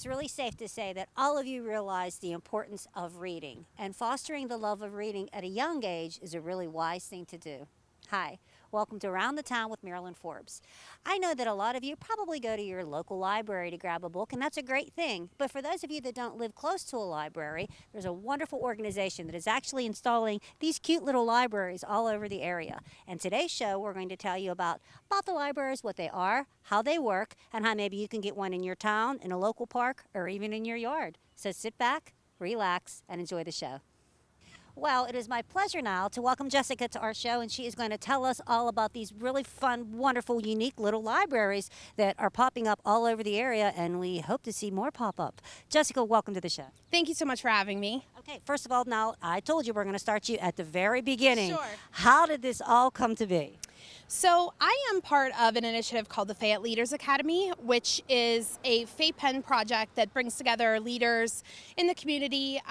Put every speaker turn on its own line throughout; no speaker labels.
it's really safe to say that all of you realize the importance of reading, and fostering the love of reading at a young age is a really wise thing to do. Hi, welcome to Around the Town with Marilyn Forbes. I know that a lot of you probably go to your local library to grab a book, and that's a great thing. But for those of you that don't live close to a library, there's a wonderful organization that is actually installing these cute little libraries all over the area. And today's show, we're going to tell you about the libraries, what they are, how they work, and how maybe you can get one in your town, in a local park, or even in your yard. So sit back, relax, and enjoy the show. Well, it is my pleasure now to welcome Jessica to our show, and she is going to tell us all about these really fun, wonderful, unique little libraries that are popping up all over the area, and we hope to see more pop up. Jessica, welcome to the show.
Thank you so much for having me.
Okay, first of all, now, I told you we're going to start you at the very beginning.
Sure.
How did this all come to be?
So I am part of an initiative called the Fayette Leaders Academy, which is a Fay Pen project that brings together leaders in the community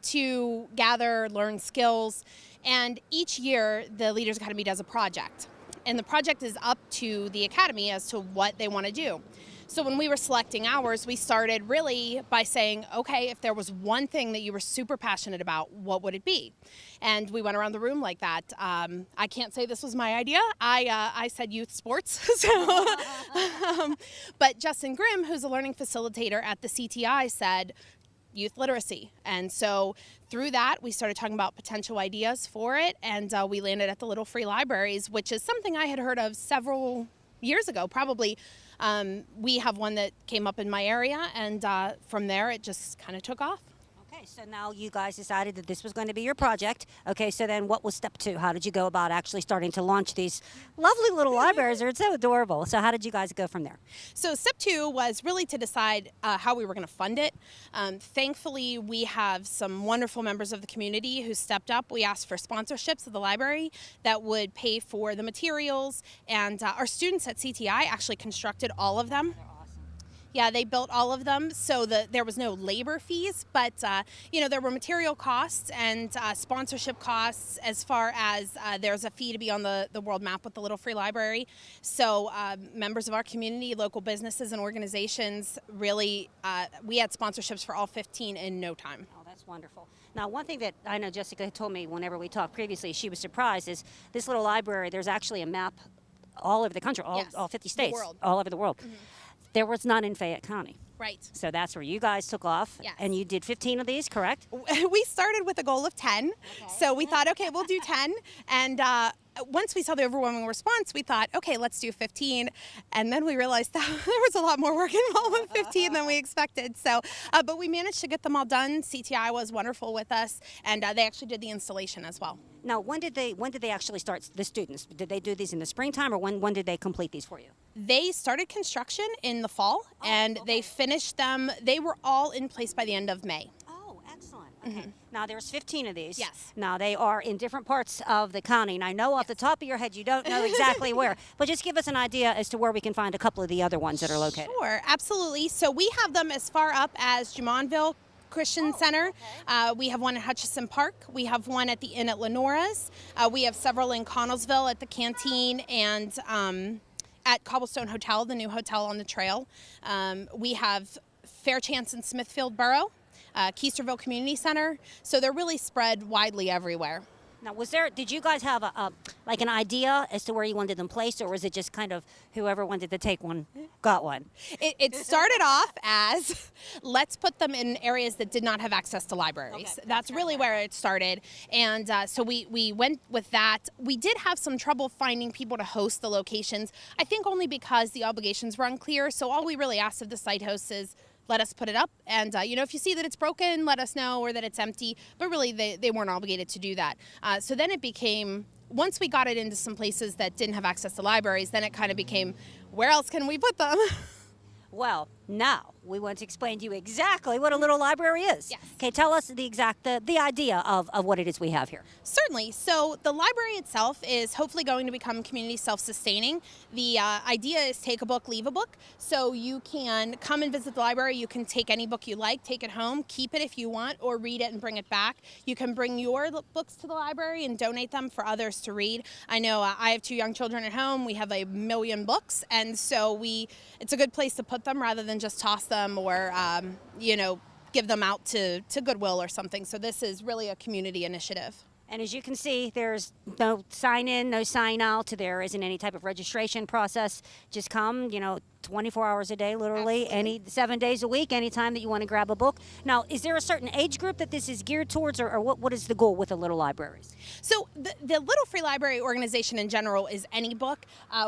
to gather, learn skills. And each year, the Leaders Academy does a project. And the project is up to the academy as to what they want to do. So when we were selecting ours, we started really by saying, okay, if there was one thing that you were super passionate about, what would it be? And we went around the room like that. I can't say this was my idea. I said youth sports. But Justin Grimm, who's a learning facilitator at the CTI, said youth literacy. And so through that, we started talking about potential ideas for it. And we landed at the Little Free Libraries, which is something I had heard of several years ago, probably. We have one that came up in my area, and from there it just kind of took off.
Okay, so now you guys decided that this was going to be your project. Okay, so then what was step 2? How did you go about actually starting to launch these lovely little libraries? They're so adorable. So how did you guys go from there?
So step 2 was really to decide how we were going to fund it. Thankfully, we have some wonderful members of the community who stepped up. We asked for sponsorships of the library that would pay for the materials, and our students at CTI actually constructed all of them. Yeah, they built all of them, so there was no labor fees, but there were material costs and sponsorship costs, as far as there's a fee to be on the world map with the Little Free Library. So members of our community, local businesses and organizations, really, we had sponsorships for all 15 in no time.
Oh, that's wonderful. Now, one thing that I know Jessica told me whenever we talked previously, she was surprised, is this little library, there's actually a map all over the country, all 50 states, all over the world. Mm-hmm. There was none in Fayette County.
Right.
So that's where you guys took off.
Yes.
And you did 15 of these, correct?
We started with a goal of 10. Okay. So we thought, okay, we'll do 10. And once we saw the overwhelming response, we thought, okay, let's do 15. And then we realized that there was a lot more work involved with 15 than we expected. So, but we managed to get them all done. CTI was wonderful with us, and they actually did the installation as well.
Now, when did they actually start, the students? Did they do these in the springtime, or when did they complete these for you?
They started construction in the fall, and they finished them. They were all in place by the end of May.
Oh, excellent. Okay. Mm-hmm. Now, there's 15 of these.
Yes.
Now, they are in different parts of the county, and I know off the top of your head you don't know exactly where, but just give us an idea as to where we can find a couple of the other ones that are located.
Sure, absolutely. So we have them as far up as Jumonville Christian Center. Okay. We have one in Hutchison Park. We have one at the Inn at Lenora's. We have several in Connellsville at the Canteen, and at Cobblestone Hotel, the new hotel on the trail. We have Fairchance and Smithfield Borough, Keisterville Community Center. So they're really spread widely everywhere.
Now, did you guys have like an idea as to where you wanted them placed, or was it just kind of whoever wanted to take one got one?
It started off as, let's put them in areas that did not have access to libraries. Okay, that's really where it started. And so we went with that. We did have some trouble finding people to host the locations, I think only because the obligations were unclear. So all we really asked of the site hosts is, let us put it up, and if you see that it's broken, let us know, or that it's empty. But really, they weren't obligated to do that. So then it became, once we got it into some places that didn't have access to libraries, then it kind of became, where else can we put them?
Well, now we want to explain to you exactly what a little library is.
Yes.
Okay, tell us the idea of what it is we have here.
Certainly. So the library itself is hopefully going to become community self-sustaining. The idea is take a book, leave a book. So you can come and visit the library. You can take any book you like, take it home, keep it if you want, or read it and bring it back. You can bring your books to the library and donate them for others to read. I know I have 2 young children at home. We have 1 million books, and so it's a good place to put them rather than than just toss them or, give them out to Goodwill or something. So this is really a community initiative.
And as you can see, there's no sign in, no sign out. There isn't any type of registration process. Just come, 24 hours a day, literally,
Absolutely.
7 days a week, anytime that you want to grab a book. Now, is there a certain age group that this is geared towards, or what is the goal with the Little Libraries?
So the Little Free Library organization in general is any book.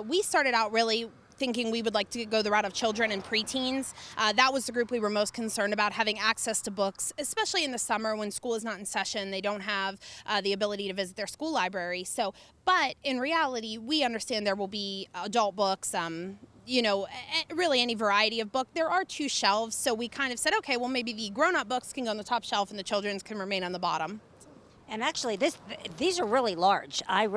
We started out really thinking we would like to go the route of children and preteens. That was the group we were most concerned about, having access to books, especially in the summer when school is not in session. They don't have the ability to visit their school library. But in reality, we understand there will be adult books, really any variety of book. There are 2 shelves, so we kind of said, okay, well, maybe the grown-up books can go on the top shelf and the children's can remain on the bottom.
And actually, these are really large. I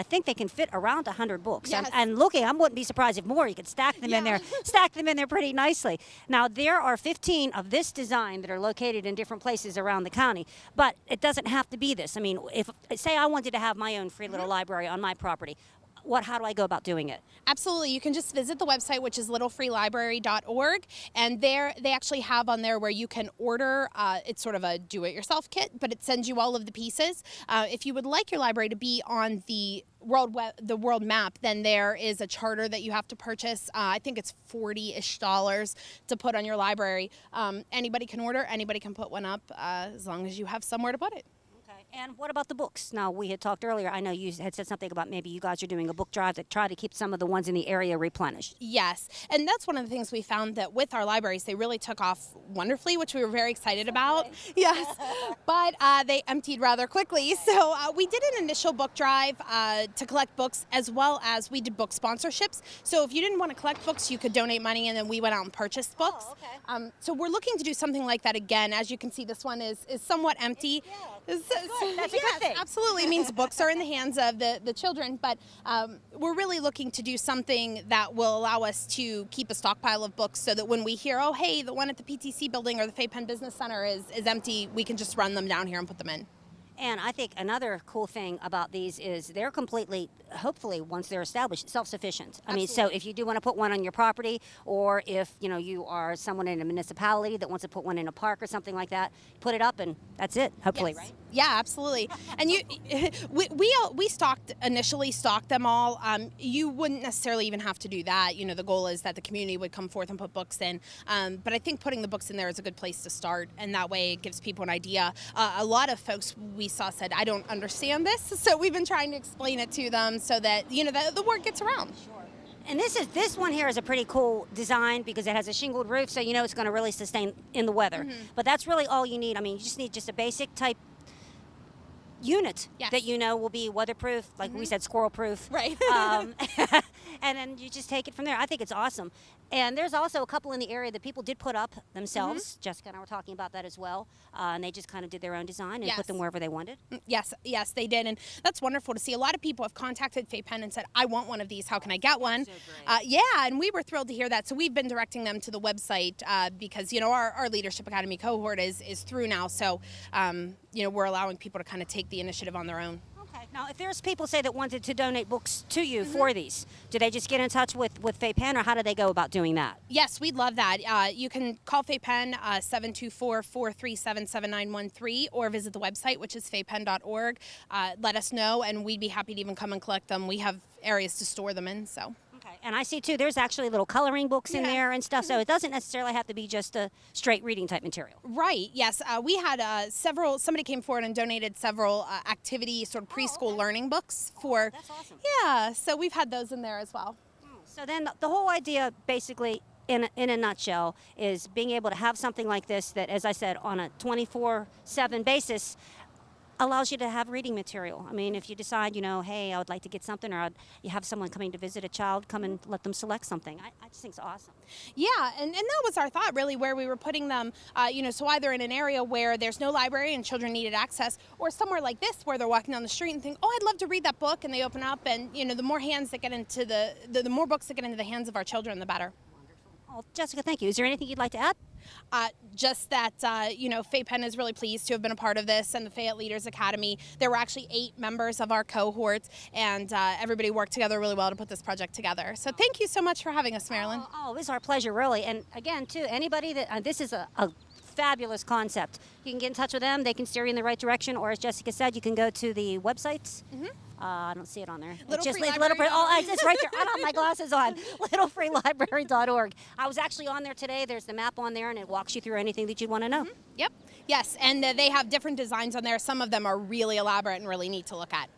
think they can fit around 100 books.
Yes.
And looking, I wouldn't be surprised if more. You could stack them in there, pretty nicely. Now, there are 15 of this design that are located in different places around the county, but it doesn't have to be this. I mean, if say I wanted to have my own free little library on my property, how do I go about doing it?
Absolutely. You can just visit the website, which is littlefreelibrary.org, and there they actually have on there where you can order. It's sort of a do-it-yourself kit, but it sends you all of the pieces. If you would like your library to be on the world map, then there is a charter that you have to purchase. I think it's $40-ish to put on your library. Anybody can order, anybody can put one up, as long as you have somewhere to put it.
And what about the books? Now, we had talked earlier, I know you had said something about maybe you guys are doing a book drive to try to keep some of the ones in the area replenished.
Yes, and that's one of the things we found, that with our libraries, they really took off wonderfully, which we were very excited about. Yes, but they emptied rather quickly. So we did an initial book drive to collect books, as well as we did book sponsorships. So if you didn't want to collect books, you could donate money, and then we went out and purchased books.
Oh, okay.
So we're looking to do something like that again. As you can see, this one is somewhat empty.
That's a good thing.
Absolutely. It means books are in the hands of the children, but we're really looking to do something that will allow us to keep a stockpile of books, so that when we hear, oh, hey, the one at the PTC building or the Fayette Penn Business Center is empty, we can just run them down here and put them in.
And I think another cool thing about these is they're completely, hopefully, once they're established, self-sufficient. I mean, so if you do want to put one on your property, or if you are someone in a municipality that wants to put one in a park or something like that, put it up and that's it. Hopefully,
Yes.
right?
Yeah, absolutely. And we initially stocked them all. You wouldn't necessarily even have to do that. The goal is that the community would come forth and put books in. But I think putting the books in there is a good place to start, and that way it gives people an idea. A lot of folks we saw said, I don't understand this, so we've been trying to explain it to them so that the word gets around.
Sure. And this one here is a pretty cool design because it has a shingled roof, so it's going to really sustain in the weather. Mm-hmm. But that's really all you need. I mean, you just need just a basic type unit that will be weatherproof, like we said, squirrel proof.
Right.
And then you just take it from there. I think it's awesome. And there's also a couple in the area that people did put up themselves. Jessica and I were talking about that as well. And they just kind of did their own design and put them wherever they wanted.
Yes, they did. And that's wonderful to see. A lot of people have contacted Fayette Penn and said, I want one of these. How can I get one?
So great.
And we were thrilled to hear that. So we've been directing them to the website because, our Leadership Academy cohort is through now. So, we're allowing people to kind of take the initiative on their own.
Okay. Now, if there's people, say, that wanted to donate books to you for these, do they just get in touch with Fayette Penn, or how do they go about doing that?
Yes, we'd love that. You can call Fayette Penn 724-437-7913, or visit the website, which is fayettepenn.org. Let us know, and we'd be happy to even come and collect them. We have areas to store them in, so.
Okay. And I see, too, there's actually little coloring books in there and stuff, so it doesn't necessarily have to be just a straight reading type material.
Right, yes. We had somebody came forward and donated several activity, sort of preschool learning books for.
That's awesome.
Yeah, so we've had those in there as well.
So then the whole idea, basically, in a nutshell, is being able to have something like this that, as I said, on a 24/7 basis, allows you to have reading material. I mean, if you decide, hey, I would like to get something, or you have someone coming to visit a child, come and let them select something. I just think it's awesome.
Yeah, and that was our thought, really, where we were putting them, so either in an area where there's no library and children needed access, or somewhere like this where they're walking down the street and think, oh, I'd love to read that book, and they open up, and, the more hands that get into the more books that get into the hands of our children, the better.
Wonderful. Well, Jessica, thank you. Is there anything you'd like to add?
Just that, Fayette Penn is really pleased to have been a part of this, and the Fayette Leaders Academy. There were actually 8 members of our cohort, and everybody worked together really well to put this project together. So thank you so much for having us, Marilyn.
Oh, it's our pleasure, really. And again, too, anybody that this is a fabulous concept. You can get in touch with them. They can steer you in the right direction, or as Jessica said, you can go to the websites. I don't see it on there. It's it's right there. I don't have my glasses on. Littlefreelibrary.org. I was actually on there today. There's the map on there, and it walks you through anything that you'd want to know.
Yep. Yes, and they have different designs on there. Some of them are really elaborate and really neat to look at.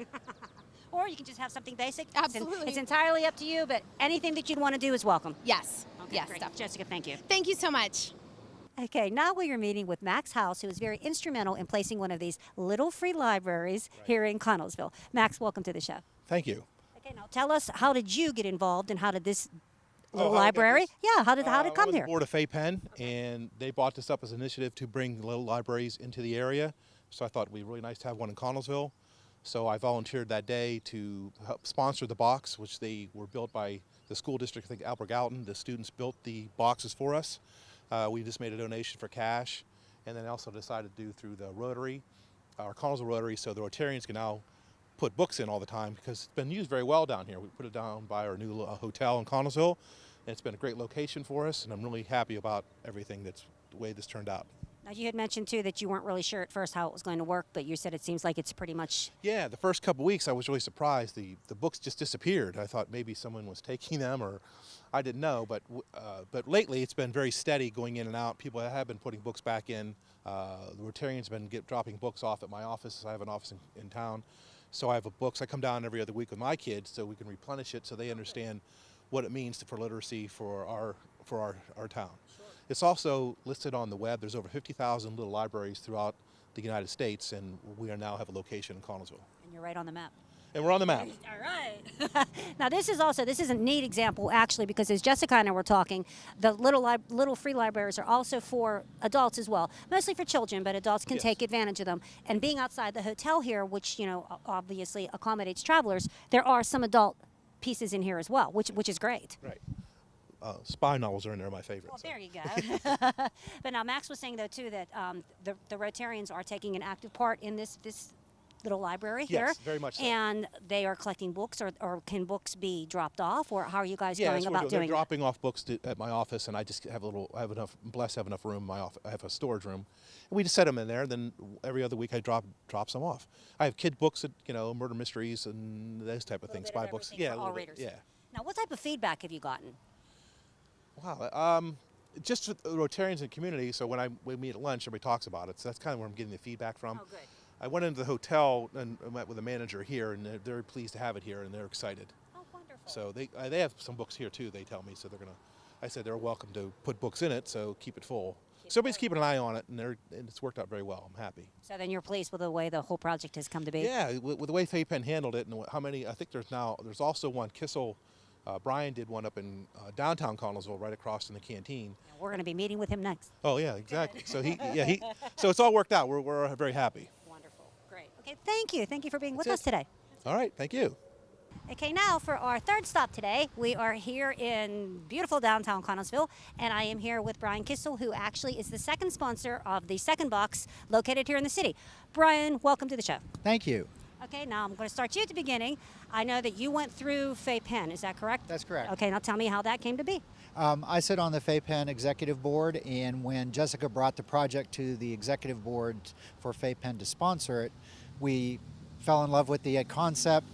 Or you can just have something basic.
Absolutely.
It's entirely up to you, but anything that you'd want to do is welcome.
Yes.
Okay,
yes,
great.
definitely.
Jessica, thank you.
Thank you so much.
Okay, now we are meeting with Max House, who is very instrumental in placing one of these little free libraries here in Connellsville. Max, welcome to the show.
Thank you.
Okay, now tell us, how did you get involved, and how did this little library? How did it come
I was on
here?
the board of Fayette Penn, and they brought this up as an initiative to bring little libraries into the area. So I thought it'd be really nice to have one in Connellsville. So I volunteered that day to help sponsor the box, which they were built by the school district. I think Albert Gallatin. The students built the boxes for us. We just made a donation for cash, and then also decided to do through the Rotary, our Connellsville Rotary, so the Rotarians can now put books in all the time, because it's been used very well down here. We put it down by our new hotel in Connellsville, and it's been a great location for us, and I'm really happy about everything the way this turned out.
Now, you had mentioned, too, that you weren't really sure at first how it was going to work, but you said it seems like it's pretty much...
Yeah, the first couple weeks I was really surprised. The books just disappeared. I thought maybe someone was taking them, or I didn't know, but lately it's been very steady going in and out. People have been putting books back in. The Rotarians have been dropping books off at my office. I have an office in town, so I have books. I come down every other week with my kids so we can replenish it, so they understand what it means for literacy for our town. Sure. It's also listed on the web. There's over 50,000 little libraries throughout the United States, and we now have a location in Connellsville.
And you're right on the map.
And we're on the map.
All right. Now, this is a neat example, actually, because as Jessica and I were talking, the little free libraries are also for adults as well, mostly for children, but adults can take advantage of them. And being outside the hotel here, which obviously accommodates travelers, there are some adult pieces in here as well, which is great.
Right. Spy novels are in there, my favorite.
Well, there you go. But now Max was saying, though, too, that the Rotarians are taking an active part in this little library here.
Yes, very much so.
And they are collecting books, or can books be dropped off, or how are you guys going about doing
they're dropping off books at my office, and I just have blessed to have enough room in my office. I have a storage room, and we just set them in there. Then every other week I drop some off. I have kid books, murder mysteries and those type of things, spy books.
Yeah, all readers.
Yeah.
Now, what type of feedback have you gotten?
Wow. Just the Rotarians and community. So when we meet at lunch, everybody talks about it. So that's kind of where I'm getting the feedback from.
Oh, good.
I went into the hotel and met with a manager here, and they're very pleased to have it here, and they're excited.
Oh, wonderful.
So they have some books here too. They tell me, so I said they're welcome to put books in it, so keep it full. So everybody's keeping an eye on it, and it's worked out very well. I'm happy.
So then you're pleased with the way the whole project has come to be?
Yeah, with the way Fayette Penn handled it, and how many. I think there's also one. Kissel, Brian did one up in downtown Connellsville, right across from the canteen.
And we're going to be meeting with him next.
Oh yeah, exactly. So so it's all worked out. We're very happy.
Wonderful, great. Okay, thank you. Thank you for being with
That's
us today.
All right, thank you.
Okay, now for our third stop today, we are here in beautiful downtown Connellsville, and I am here with Brian Kissel, who actually is the second sponsor of the second box located here in the city. Brian, welcome to the show.
Thank you.
Okay, now I'm going to start you at the beginning. I know that you went through Fayette Penn, is that correct?
That's correct.
Okay, now tell me how that came to be.
I sit on the Fayette Penn Executive Board, and when Jessica brought the project to the Executive Board for Fayette Penn to sponsor it, we fell in love with the concept,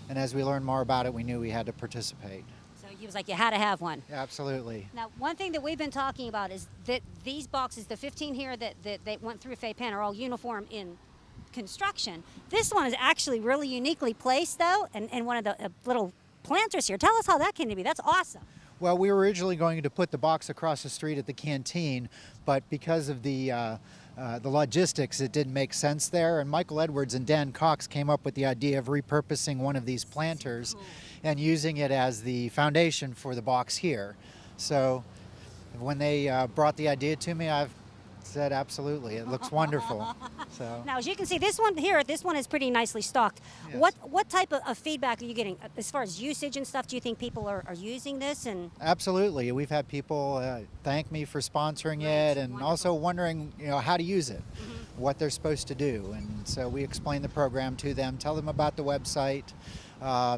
and as we learned more about it, we knew we had to participate.
So he was like, you had to have one.
Absolutely.
Now, one thing that we've been talking about is that these boxes, the 15 here that went through Fayette Penn, are all uniform in construction. This one is actually really uniquely placed, though, and one of the little planters here. Tell us how that came to be. That's awesome.
Well, we were originally going to put the box across the street at the canteen, but because of the logistics, it didn't make sense there. And Michael Edwards and Dan Cox came up with the idea of repurposing one of these planters and using it as the foundation for the box here. So when they brought the idea to me, I've said absolutely. It looks wonderful. So
Now, as you can see, this one here, this one is pretty nicely stocked.
Yes.
What type of feedback are you getting as far as usage and stuff? Do you think people are using this? And
absolutely, we've had people thank me for sponsoring it, and also wondering, how to use it, what they're supposed to do. And so we explain the program to them, tell them about the website.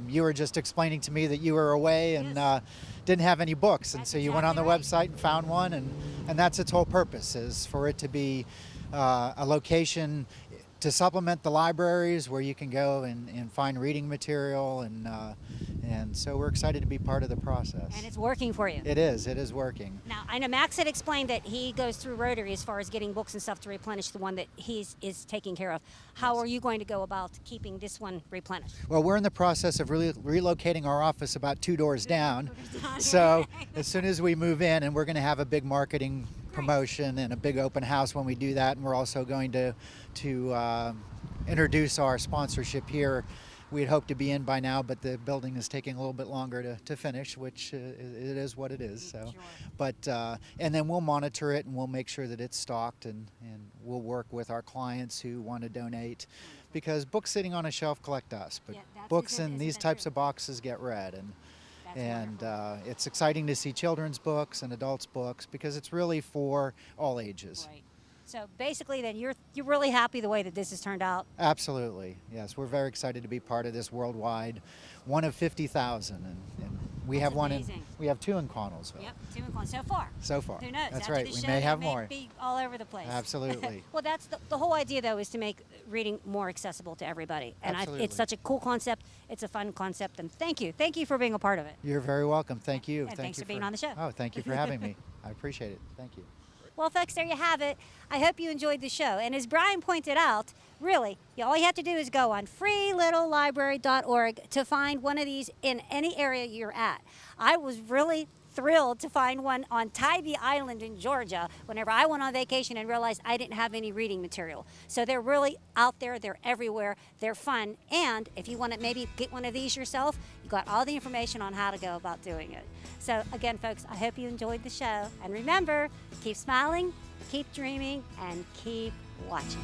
You were just explaining to me that you were away and didn't have any books, and
That's
so you went on the
exactly right.
website and found one, and that's its whole purpose, is for it to be a location to supplement the libraries where you can go and find reading material, and so we're excited to be part of the process.
and it's working for you.
It is working.
Now, I know Max had explained that he goes through Rotary as far as getting books and stuff to replenish the one that is taking care of. How are you going to go about keeping this one replenished?
Well, we're in the process of really relocating our office about 2 doors down. So as soon as we move in, and we're going to have a big marketing promotion and a big open house when we do that, and we're also going to introduce our sponsorship here. We had hoped to be in by now, but the building is taking a little bit longer to finish, which it is what it is. So,
Sure.
but and then we'll monitor it, and we'll make sure that it's stocked, and we'll work with our clients who want to donate, because books sitting on a shelf collect dust, but
Yeah, that's-
books
isn't-
in
isn't
these
that
types
true?
of boxes get read, and
That's wonderful.
it's exciting to see children's books and adults books, because it's really for all ages.
Right. So basically, then you're really happy the way that this has turned out.
Absolutely, yes. We're very excited to be part of this worldwide, one of 50,000, and we
That's
have one
amazing.
we have 2 in Connellsville.
Yep, 2 and 1 so far.
So far.
Who knows?
That's
After
right.
the
We
show,
may
they
have
may
more.
be all over the place.
Absolutely.
Well, that's the whole idea, though, is to make reading more accessible to everybody. And
Absolutely.
it's such a cool concept. It's a fun concept, and thank you for being a part of it.
You're very welcome. Thank you.
And
Thank
thanks
you
for being on the show.
Oh, thank you for having me. I appreciate it. Thank you.
Well, folks, there you have it. I hope you enjoyed the show. And as Brian pointed out, really, all you have to do is go on freelittlelibrary.org to find one of these in any area you're at. I was really thrilled to find one on Tybee Island in Georgia whenever I went on vacation and realized I didn't have any reading material. So they're really out there, they're everywhere, they're fun, and if you want to maybe get one of these yourself, you got all the information on how to go about doing it. So again, folks, I hope you enjoyed the show, and remember, keep smiling, keep dreaming, and keep watching.